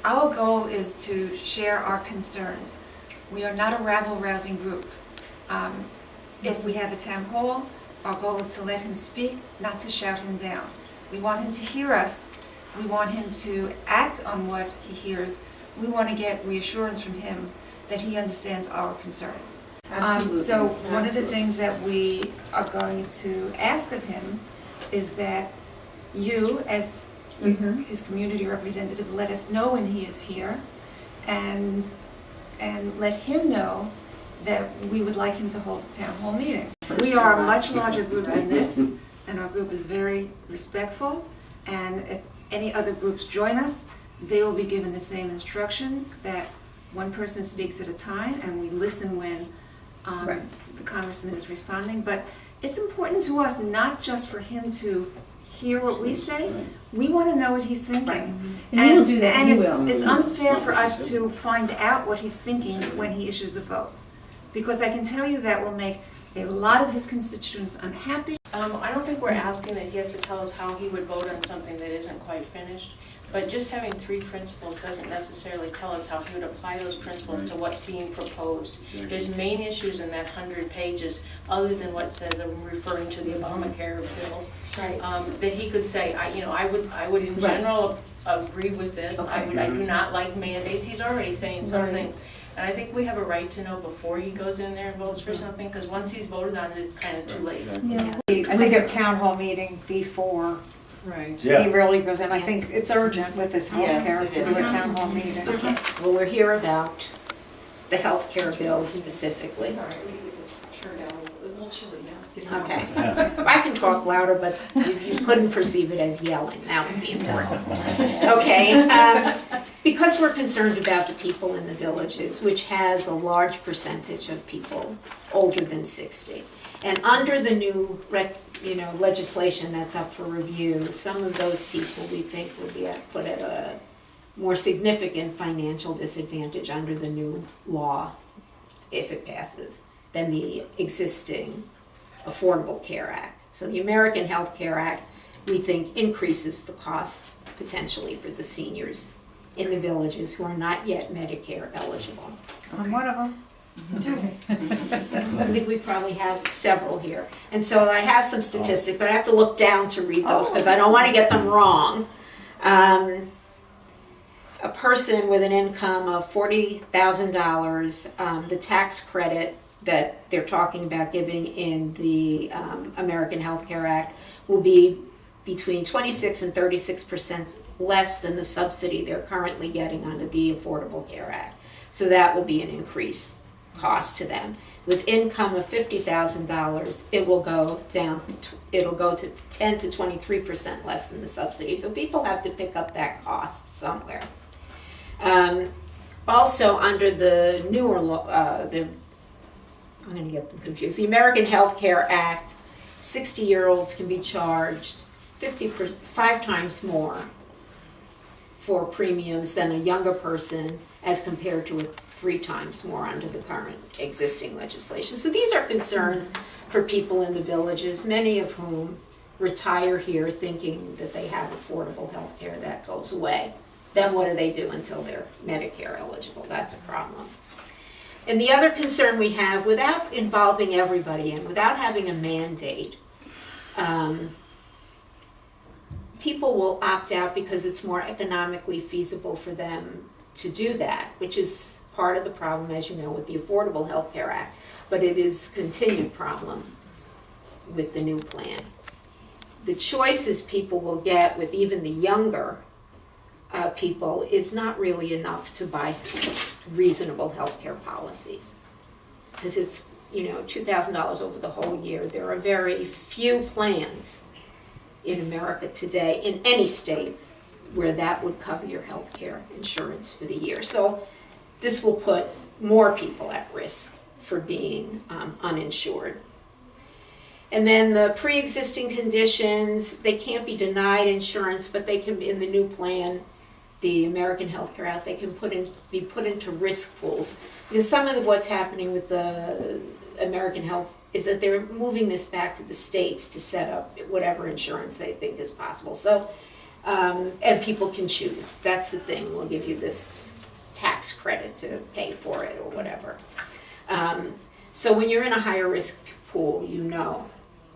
Our goal is to share our concerns. We are not a rabble-rousing group. If we have a town hall, our goal is to let him speak, not to shout him down. We want him to hear us. We want him to act on what he hears. We want to get reassurance from him that he understands our concerns. Absolutely. So one of the things that we are going to ask of him is that you, as his community representative, let us know when he is here, and let him know that we would like him to hold a town hall meeting. We are a much larger group than this, and our group is very respectful, and if any other groups join us, they will be given the same instructions, that one person speaks at a time, and we listen when the congressman is responding. But it's important to us not just for him to hear what we say, we want to know what he's thinking. Right. And he will do that, and he will. It's unfair for us to find out what he's thinking when he issues a vote. Because I can tell you that will make a lot of his constituents unhappy. I don't think we're asking that he has to tell us how he would vote on something that isn't quite finished, but just having 3 principles doesn't necessarily tell us how he would apply those principles to what's being proposed. There's main issues in that 100 pages, other than what says I'm referring to the Obamacare bill, that he could say, I would in general agree with this. I do not like mandates. He's already saying some things. And I think we have a right to know before he goes in there and votes for something, because once he's voted on it, it's kind of too late. I think a town hall meeting before he really goes in. I think it's urgent with this healthcare to do a town hall meeting. Okay, well, we're here about the healthcare bill specifically. Sorry, we could just turn down, it was a little chilly now. It's getting Okay, I can talk louder, but you couldn't perceive it as yelling. That would be important. Okay, because we're concerned about the people in the villages, which has a large percentage of people older than 60. And under the new legislation that's up for review, some of those people we think would be put at a more significant financial disadvantage under the new law, if it passes, than the existing Affordable Care Act. So the American Health Care Act, we think, increases the cost potentially for the seniors in the villages who are not yet Medicare eligible. I'm one of them. I think we probably have several here. And so I have some statistics, but I have to look down to read those because I don't want to get them wrong. A person with an income of $40,000, the tax credit that they're talking about giving in the American Health Care Act will be between 26 and 36% less than the subsidy they're currently getting under the Affordable Care Act. So that will be an increased cost to them. With income of $50,000, it will go down. It'll go to 10 to 23% less than the subsidy. So people have to pick up that cost somewhere. Also, under the newer law, I'm going to get them confused. The American Health Care Act, 60-year-olds can be charged 5 times more for premiums than a younger person, as compared to 3 times more under the current existing legislation. So these are concerns for people in the villages, many of whom retire here thinking that they have affordable health care. That goes away. Then what do they do until they're Medicare eligible? That's a problem. And the other concern we have, without involving everybody and without having a mandate, people will opt out because it's more economically feasible for them to do that, which is part of the problem, as you know, with the Affordable Health Care Act, but it is a continued problem with the new plan. The choices people will get with even the younger people is not really enough to buy reasonable health care policies, because it's $2,000 over the whole year. There are very few plans in America today, in any state, where that would cover your health care insurance for the year. So this will put more people at risk for being uninsured. And then the pre-existing conditions, they can't be denied insurance, but they can be, in the new plan, the American Health Care Act, they can be put into risk pools. Because some of what's happening with the American Health is that they're moving this back to the states to set up whatever insurance they think is possible. So And people can choose. That's the thing. We'll give you this tax credit to pay for it or whatever. So when you're in a higher risk pool, you know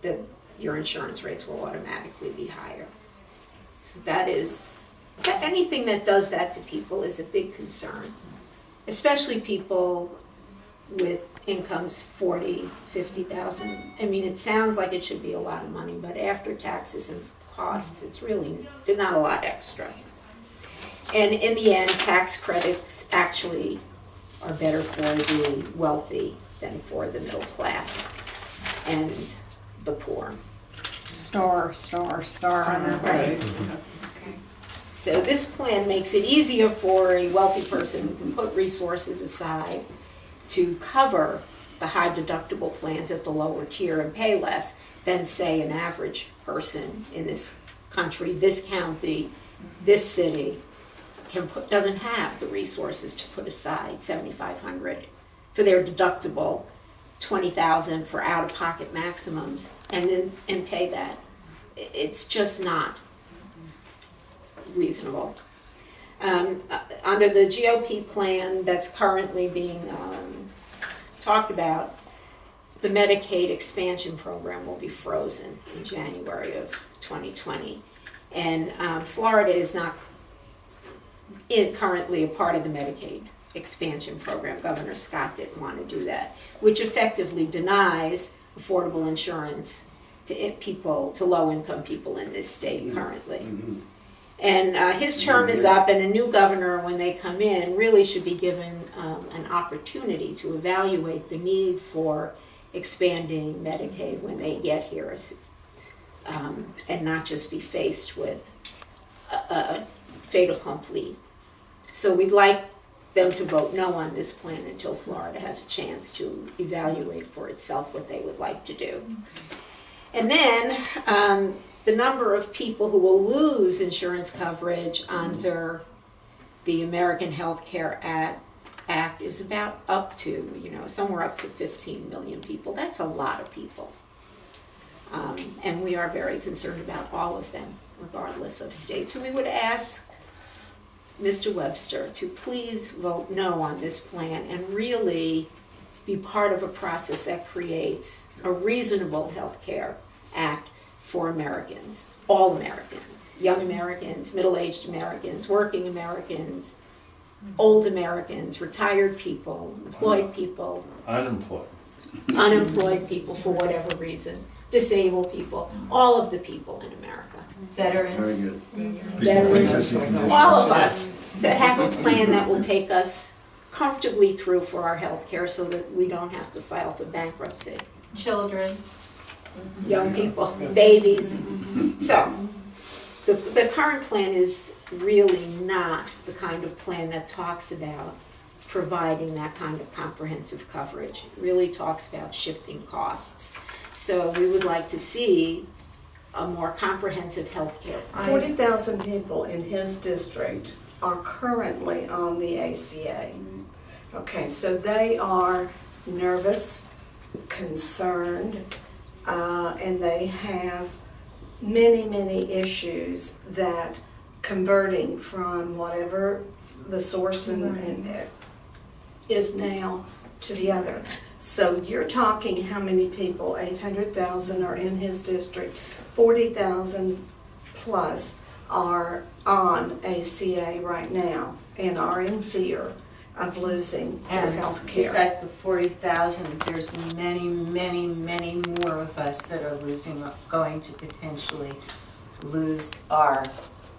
that your insurance rates will automatically be higher. So anything that does that to people is a big concern, especially people with incomes 40, 50,000. I mean, it sounds like it should be a lot of money, but after taxes and costs, there's not a lot extra. And in the end, tax credits actually are better for the wealthy than for the middle class and the poor. Star on it. Right. So this plan makes it easier for a wealthy person who can put resources aside to cover the high deductible plans at the lower tier and pay less than, say, an average person in this country, this county, this city doesn't have the resources to put aside $7,500 for their deductible, $20,000 for out-of-pocket maximums, and pay that. It's just not reasonable. Under the GOP plan that's currently being talked about, the Medicaid expansion program will be frozen in January of 2020. And Florida is not currently a part of the Medicaid expansion program. Governor Scott didn't want to do that, which effectively denies affordable insurance to low-income people in this state currently. Mm-hmm. And his term is up, and a new governor, when they come in, really should be given an opportunity to evaluate the need for expanding Medicaid when they get here, and not just be faced with a fait accompli. So we'd like them to vote no on this plan until Florida has a chance to evaluate for itself what they would like to do. And then the number of people who will lose insurance coverage under the American Health Care Act is about somewhere up to 15 million people. That's a lot of people. And we are very concerned about all of them, regardless of state. So we would ask Mr. Webster to please vote no on this plan and really be part of a process that creates a reasonable health care act for Americans, all Americans, young Americans, middle-aged Americans, working Americans, old Americans, retired people, employed people, unemployed people for whatever reason, disabled people, all of the people in America. Veterans, all of us, that have a plan that will take us comfortably through for our health care so that we don't have to file for bankruptcy. Children, young people, babies. So the current plan is really not the kind of plan that talks about providing that kind of comprehensive coverage. It really talks about shifting costs. So we would like to see a more comprehensive health care plan. 40,000 people in his district are currently on the ACA. Okay, so they are nervous, concerned, and they have many issues that converting from whatever the source and is now to the other. So you're talking how many people? 800,000 are in his district. 40,000 plus are on ACA right now and are in fear of losing their health care. Besides the 40,000, there's many more of us that are going to potentially lose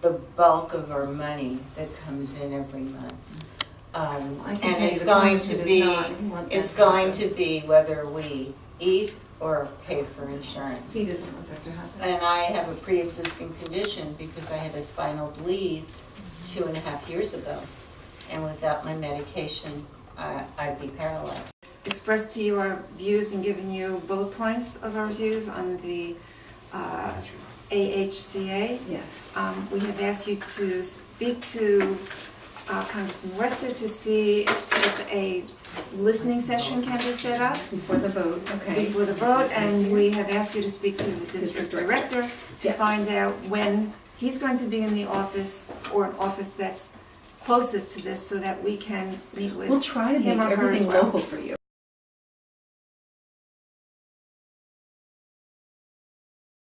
the bulk of our money that comes in every month. And it's going to be whether we eat or pay for insurance. He doesn't want that to happen. And I have a pre-existing condition because I had a spinal bleed 2.5 years ago. And without my medication, I'd be paralyzed. Expressed to you our views and given you bullet points of our views on the AHCA. Yes. We have asked you to speak to Congressman Webster to see if a listening session can be set up Before the vote, okay. before the vote, and we have asked you to speak to the district director to Yeah. find out when he's going to be in the office, or an office that's closest to this, so that we can meet with We'll try to make him or her as everything well. local for you.